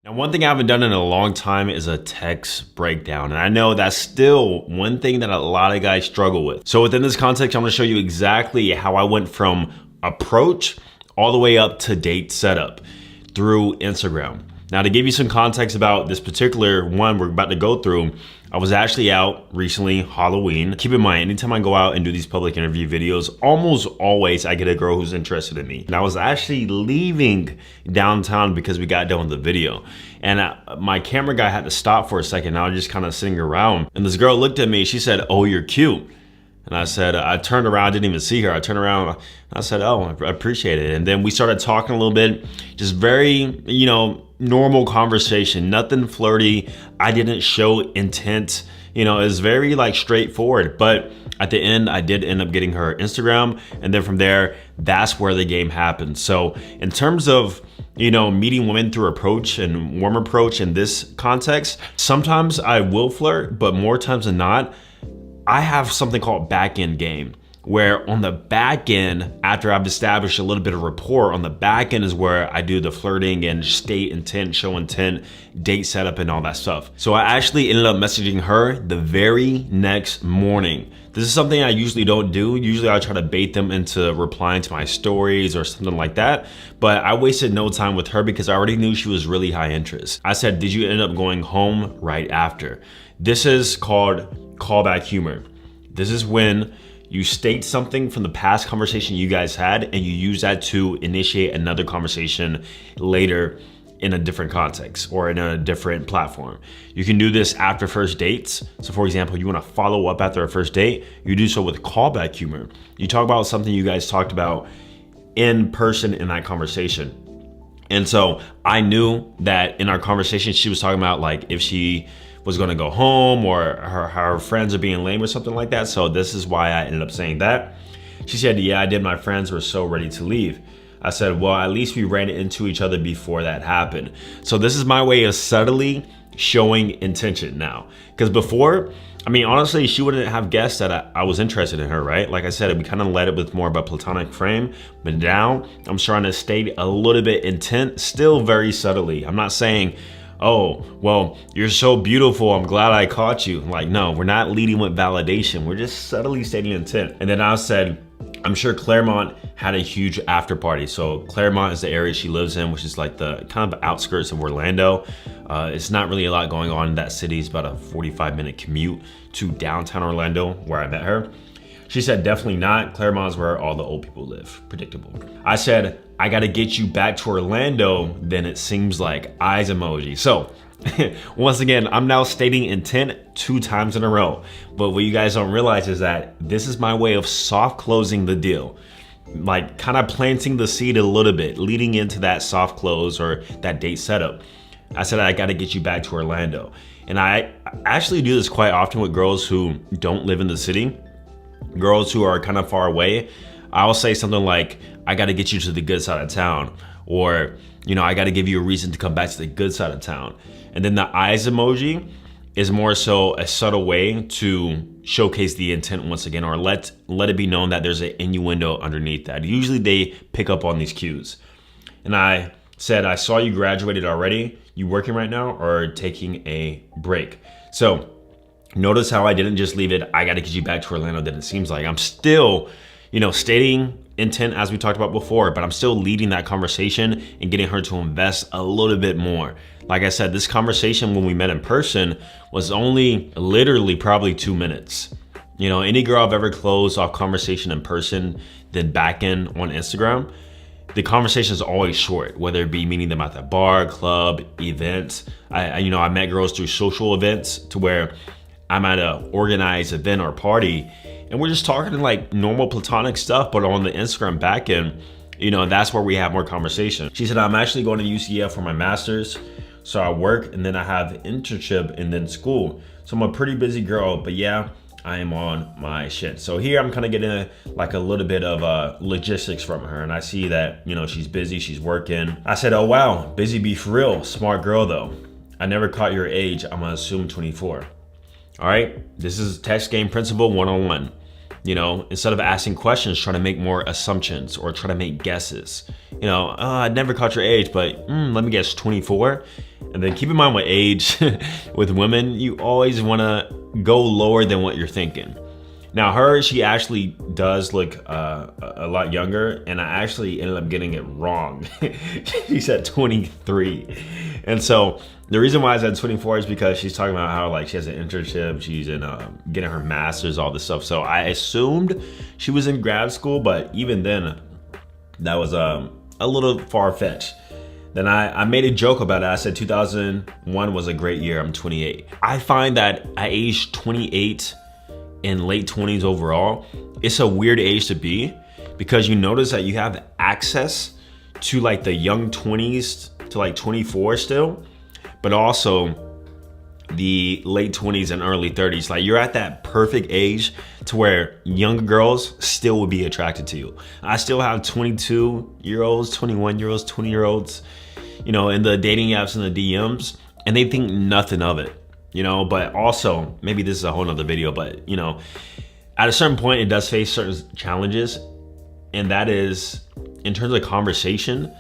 Now, one thing I haven't done in a long time is a text breakdown. And I know that's still one thing that a lot of guys struggle with. So within this context, I'm gonna show you exactly how I went from approach all the way up to date setup through Instagram. Now, to give you some context about this particular one we're about to go through, I was actually out recently, Halloween. Keep in mind, anytime I go out and do these public interview videos, almost always I get a girl who's interested in me. And I was actually leaving downtown because we got done with the video. And my camera guy had to stop for a second. I was just kind of sitting around. And this girl looked at me, she said, "Oh, you're cute." And I said, I turned around, didn't even see her. I turned around, and I said, "Oh, I appreciate it." And then we started talking a little bit, just very, normal conversation, nothing flirty. I didn't show intent. It was very straightforward. But at the end, I did end up getting her Instagram. And then from there, that's where the game happened. So in terms of, meeting women through approach and warm approach in this context, sometimes I will flirt, but more times than not, I have something called back end game, where on the back end, after I've established a little bit of rapport, on the back end is where I do the flirting and state intent, show intent, date setup, and all that stuff. So I actually ended up messaging her the very next morning. This is something I usually don't do. Usually I try to bait them into replying to my stories or something like that. But I wasted no time with her because I already knew she was really high interest. I said, "Did you end up going home right after?" This is called callback humor. This is when you state something from the past conversation you guys had and you use that to initiate another conversation later in a different context or in a different platform. You can do this after first dates. So for example, you want to follow up after a first date, you do so with callback humor. You talk about something you guys talked about in person in that conversation. And so I knew that in our conversation, she was talking about if she was gonna go home or her friends are being lame or something like that. So this is why I ended up saying that. She said, "Yeah, I did. My friends were so ready to leave." I said, "Well, at least we ran into each other before that happened." So this is my way of subtly showing intention now. Because before, honestly, she wouldn't have guessed that I was interested in her, right? Like I said, we kind of led it with more of a platonic frame, but now I'm trying to state a little bit intent, still very subtly. I'm not saying, "Oh, well, you're so beautiful, I'm glad I caught you." No, we're not leading with validation. We're just subtly stating intent. And then I said, "I'm sure Claremont had a huge after party." So Claremont is the area she lives in, which is the kind of outskirts of Orlando. It's not really a lot going on in that city. It's about a 45-minute commute to downtown Orlando where I met her. She said, "Definitely not. Claremont's where all the old people live." Predictable. I said, "I gotta get you back to Orlando, then it seems like," eyes emoji. So once again, I'm now stating intent 2 times in a row. But what you guys don't realize is that this is my way of soft closing the deal. Kind of planting the seed a little bit, leading into that soft close or that date setup. I said, "I gotta get you back to Orlando." And I actually do this quite often with girls who don't live in the city. Girls who are kind of far away, I'll say something like, "I got to get you to the good side of town," or, "I got to give you a reason to come back to the good side of town." And then the eyes emoji is more so a subtle way to showcase the intent once again, or let it be known that there's an innuendo underneath that. Usually they pick up on these cues. And I said, "I saw you graduated already. You working right now or taking a break?" So notice how I didn't just leave it, "I got to get you back to Orlando," then it seems like I'm still, stating intent as we talked about before, but I'm still leading that conversation and getting her to invest a little bit more. Like I said, this conversation when we met in person was only literally probably 2 minutes. Any girl I've ever closed off conversation in person, then back in on Instagram, the conversation is always short, whether it be meeting them at the bar, club, events. I met girls through social events to where I'm at a organized event or party and we're just talking normal platonic stuff, but on the Instagram back end, that's where we have more conversation. She said, "I'm actually going to UCF for my master's. So I work and then I have internship and then school. So I'm a pretty busy girl, but yeah, I am on my shit." So here I'm kind of getting a little bit of logistics from her. And I see that, she's busy, she's working. I said, "Oh wow, busy be for real. Smart girl though. I never caught your age. I'm gonna assume 24. All right, this is text game principle 101. Instead of asking questions, try to make more assumptions or try to make guesses. I'd never caught your age, but let me guess, 24. And then keep in mind with age, with women, you always want to go lower than what you're thinking. Now she actually does look a lot younger, and I actually ended up getting it wrong. She said 23. And so the reason why I said 24 is because she's talking about how she has an internship, she's in getting her master's, all this stuff. So I assumed she was in grad school, but even then, that was a little far-fetched. Then I made a joke about it. I said 2001 was a great year. I'm 28. I find that at age 28 and late 20s overall, it's a weird age to be, because you notice that you have access to the young 20s to 24 still, but also the late 20s and early 30s. You're at that perfect age to where younger girls still would be attracted to you. I still have 22-year-olds, 21-year-olds, 20-year-olds, in the dating apps and the DMs, and they think nothing of it. But also, maybe this is a whole nother video, but at a certain point, it does face certain challenges, and that is in terms of conversation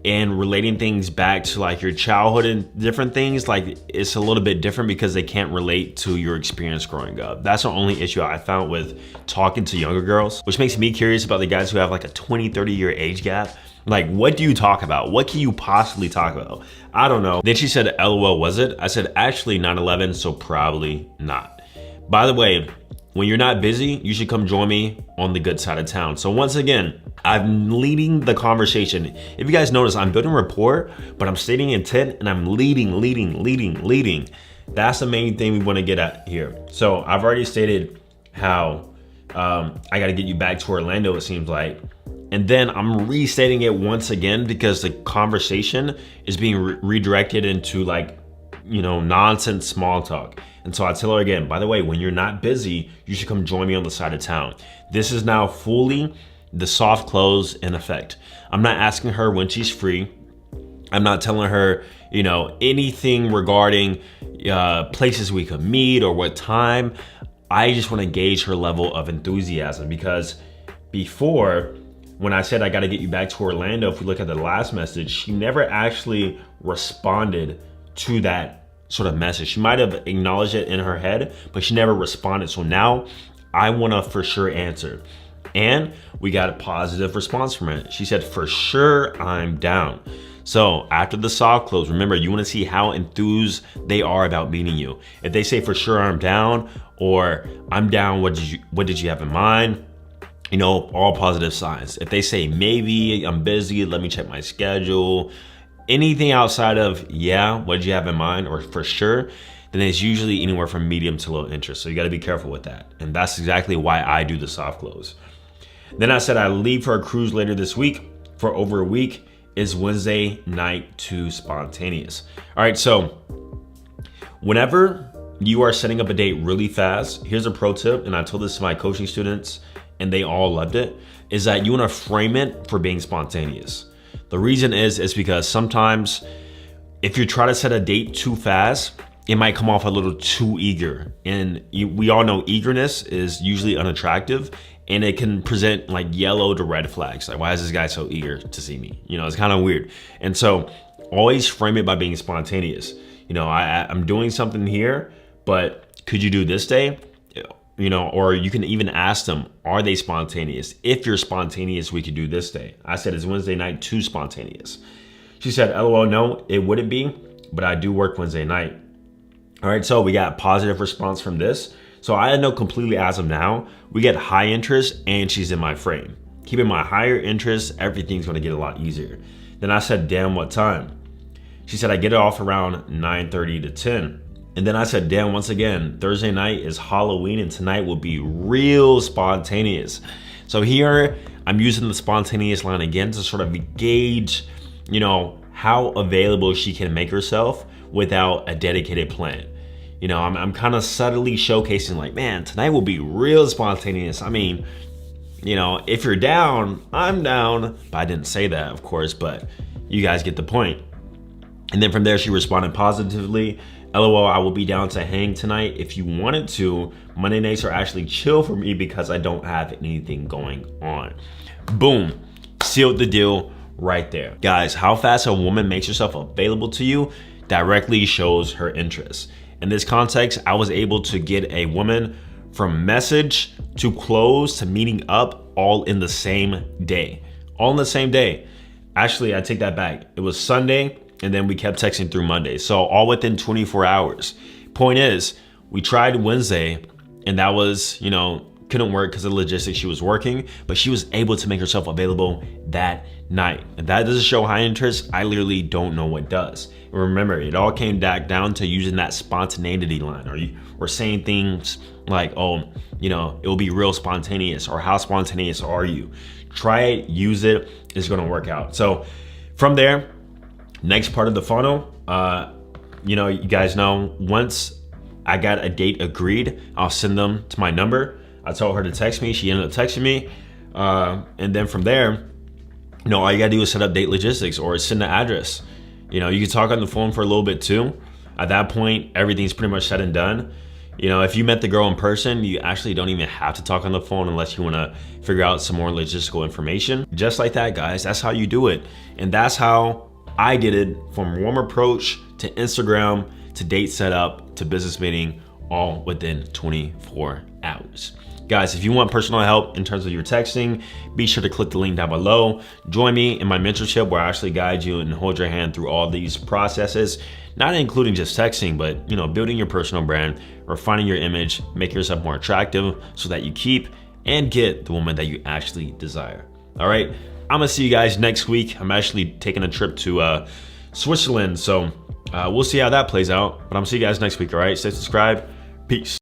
and relating things back to your childhood and different things. It's a little bit different because they can't relate to your experience growing up. That's the only issue I found with talking to younger girls, which makes me curious about the guys who have a 20-30 year age gap. What do you talk about? What can you possibly talk about? I don't know. Then she said, LOL, was it? I said, actually 9/11, so probably not. By the way, when you're not busy, you should come join me on the good side of town. So once again, I'm leading the conversation. If you guys notice, I'm building rapport, but I'm stating intent and I'm leading. That's the main thing we want to get at here. So I've already stated how I got to get you back to Orlando, it seems like. And then I'm restating it once again because the conversation is being redirected into nonsense small talk. And so I tell her again, by the way, when you're not busy, you should come join me on the side of town. This is now fully the soft close in effect. I'm not asking her when she's free. I'm not telling her, anything regarding places we could meet or what time. I just want to gauge her level of enthusiasm, because before, when I said I got to get you back to Orlando, if we look at the last message, she never actually responded to that sort of message. She might have acknowledged it in her head, but she never responded. So now I want to for sure answer. And we got a positive response from her. She said, for sure, I'm down. So after the soft close, remember, you want to see how enthused they are about meeting you. If they say, for sure, I'm down, or I'm down, what did you have in mind? All positive signs. If they say, maybe, I'm busy, let me check my schedule, anything outside of, yeah, what did you have in mind, or for sure, then it's usually anywhere from medium to low interest. So you got to be careful with that. And that's exactly why I do the soft close. Then I said I leave for a cruise later this week for over a week. Is Wednesday night too spontaneous? All right, so whenever you are setting up a date really fast, here's a pro tip, and I told this to my coaching students and they all loved it, is that you want to frame it for being spontaneous. The reason is because sometimes if you try to set a date too fast, it might come off a little too eager. And we all know eagerness is usually unattractive, and it can present yellow to red flags. Why is this guy so eager to see me? It's kind of weird. And so always frame it by being spontaneous. I'm doing something here, but could you do this day? Or you can even ask them, are they spontaneous? If you're spontaneous, we could do this day. I said, is Wednesday night too spontaneous? She said, LOL, no, it wouldn't be, but I do work Wednesday night. All right, so we got positive response from this. So I know completely as of now, we get high interest and she's in my frame. Keeping my higher interest, everything's gonna get a lot easier. Then I said, damn, what time? She said, I get it off around 9:30 to 10. And then I said, damn, once again, Thursday night is Halloween and tonight will be real spontaneous. So here I'm using the spontaneous line again to sort of gauge, how available she can make herself without a dedicated plan. I'm kind of subtly showcasing man, tonight will be real spontaneous. I mean, if you're down, I'm down. But I didn't say that, of course, but you guys get the point. And then from there, she responded positively. LOL, I will be down to hang tonight if you wanted to. Monday nights are actually chill for me because I don't have anything going on. Boom, sealed the deal right there. Guys, how fast a woman makes herself available to you directly shows her interest. In this context, I was able to get a woman from message to close to meeting up all in the same day. All in the same day. Actually, I take that back. It was Sunday, and then we kept texting through Monday. So all within 24 hours. Point is, we tried Wednesday, and that was, couldn't work because of the logistics. She was working, but she was able to make herself available that night. If that doesn't show high interest, I literally don't know what does. And remember, it all came back down to using that spontaneity line, or saying things like, oh, it will be real spontaneous, or how spontaneous are you? Try it, use it, it's gonna work out. So from there, next part of the funnel, you guys know, once I got a date agreed, I'll send them to my number. I told her to text me, she ended up texting me. And then from there, all you gotta do is set up date logistics or send the address. You can talk on the phone for a little bit too. At that point, everything's pretty much said and done. If you met the girl in person, you actually don't even have to talk on the phone unless you wanna figure out some more logistical information. Just like that, guys, that's how you do it. And that's how I did it, from warm approach to Instagram to date setup to business meeting, all within 24 hours. Guys, if you want personal help in terms of your texting, be sure to click the link down below. Join me in my mentorship where I actually guide you and hold your hand through all these processes, not including just texting, but building your personal brand, refining your image, making yourself more attractive so that you keep and get the woman that you actually desire. All right, I'm gonna see you guys next week. I'm actually taking a trip to Switzerland, so we'll see how that plays out. But I'm gonna see you guys next week, all right? Stay subscribed. Peace.